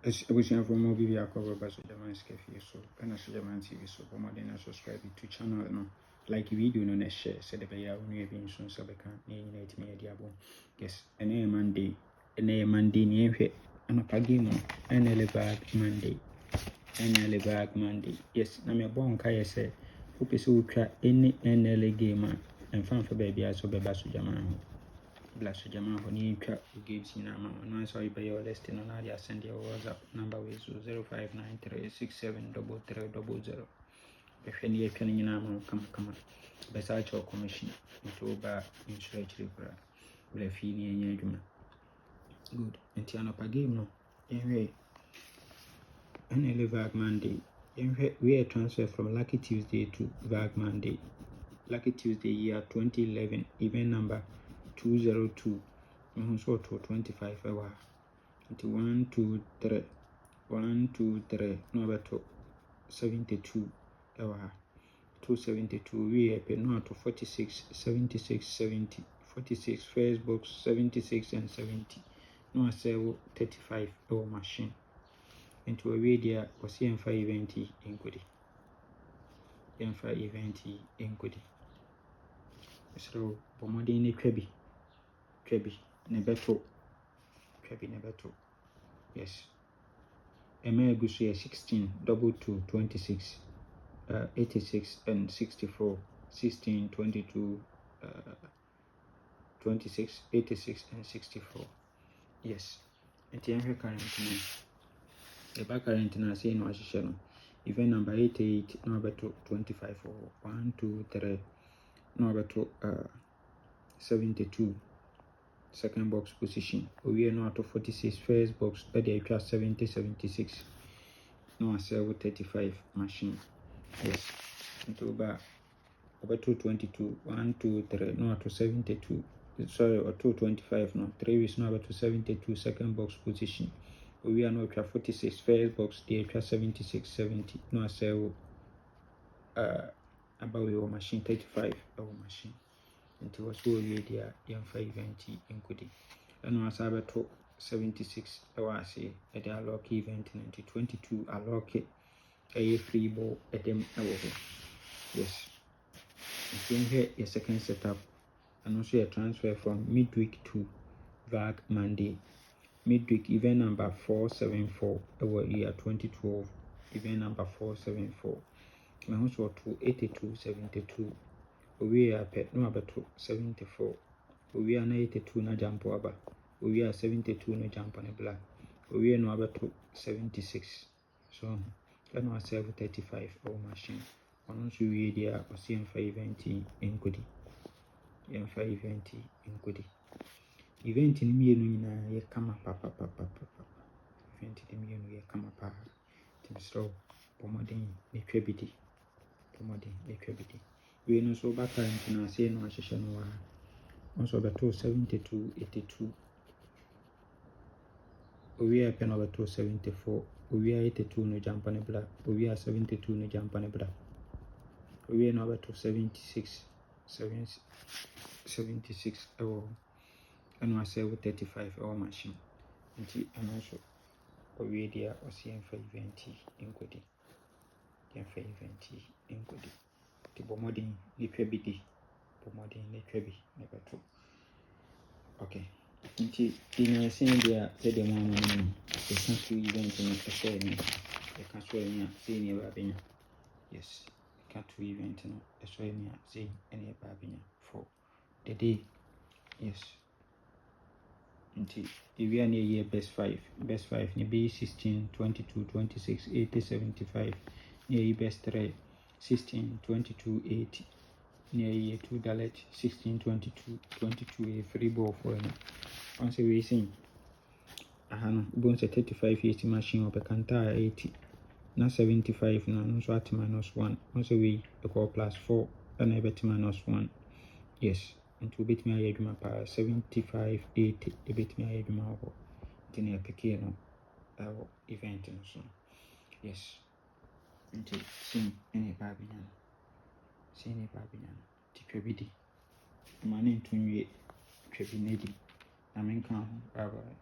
Ebusia from Mobi Yakoba Basojaman Skefi, so Panasojaman TV, so Pomadina subscribe to channel, no, like video no share, said the Baya Uni being soon Sabakan, Nate Media. Yes, a Monday, a Monday near here, and a Pagimo, and a bag Monday, and a bag Monday. Yes, I'm a bon Kaya say, hope is ultra any NLA gamer, and fan for baby as well Basojaman. Bless your German when you gives in a man. Once I buy your listing on Adia, send your WhatsApp number with 0593673300. If any penny in a man, come. Besides your commission, into bar in stretch river, Blefini and Yajuma. Good. And Tiana Pagino. Anyway, and Vag Monday. We are transferred from Lucky Tuesday to Vag Monday. Lucky Tuesday year 2011, event number 202. So to 25 hour. 1, 2, 3. 1, 2, 3. No better 72 hour. 272. We are no to 46, 76, 70. 46 first box 76 and 70. No sell 35 hour machine. Into a radio was M5 event in goody. M5 event in goody. So, Pomodini Trebi, Nebeto, yes. Emegusia 16, double 2, 26, 86 and 64, 16, 22, 26, 86 and 64, yes. And the current the back current na say no ashisha event number 88, no beto 25 or 1, 2, 3. No beto 72 second box position. We are not to 46 first box, but they are 70, 76. No, I sell 35 machine. Yes, into about 222, 1, 2, 3, no to 72. Sorry, or 225, no 3 is not to 72 second box position. We are not 46 first box, they are 76, 70. No, I sell about your machine 35 our machine. Into was really there young 5 event in Goody. And was able to 76 hours at the alloc event 2022 alloc a free ball at them. Yes, in here a second setup and also a transfer from midweek to Vag Monday. Midweek event number 474 our year 2012 event number 474. My house was 282.72. We are pet no about 74. We are 82 na jump over. We are 72 no jump on a black. We are no about 76. So that was 35 our machine. On also we there or CM5 event in Goody. M5 event in Goody. Event in me no ye kama papa. Event in me no ye kama pa. Tim so pomodin ne twebidi. We know so back current na say no ashisha no wa. Also beto 72.82. We are pen over 274. We are 82 no jump on a black. We are 72 no jump on a black. We are over to 76 hour. And I say 35 hour machine. And also we there or CM5 event in Goody. CM5 event in Goody. The Bomodin Liquebidi. Pomodin Liquebi never two. Okay. In a same day, said the man, the country event in a share me. The country seeing a babinia. Yes, the country event in a share me, seeing any babinia for the day. Yes. Until if we are near year best 5, near B 16, 22, 26, 80, 75, near best 3, 16, 22, 80. Near year 2 dalet 16, 22, a free ball for him. Once a racing. Bones a 35 80 machine of a canta 80. Not 75 no so at -1. Once a way a call +4 and a bet -1. Yes, and to beat me a yaduma power 75 80 a bit me a yaduma over. Dinner Pekino our event and so. Yes. Until sing any babian. Sini babian Tipebidi. Money to me Trebinedi. I mean, come, bye bye.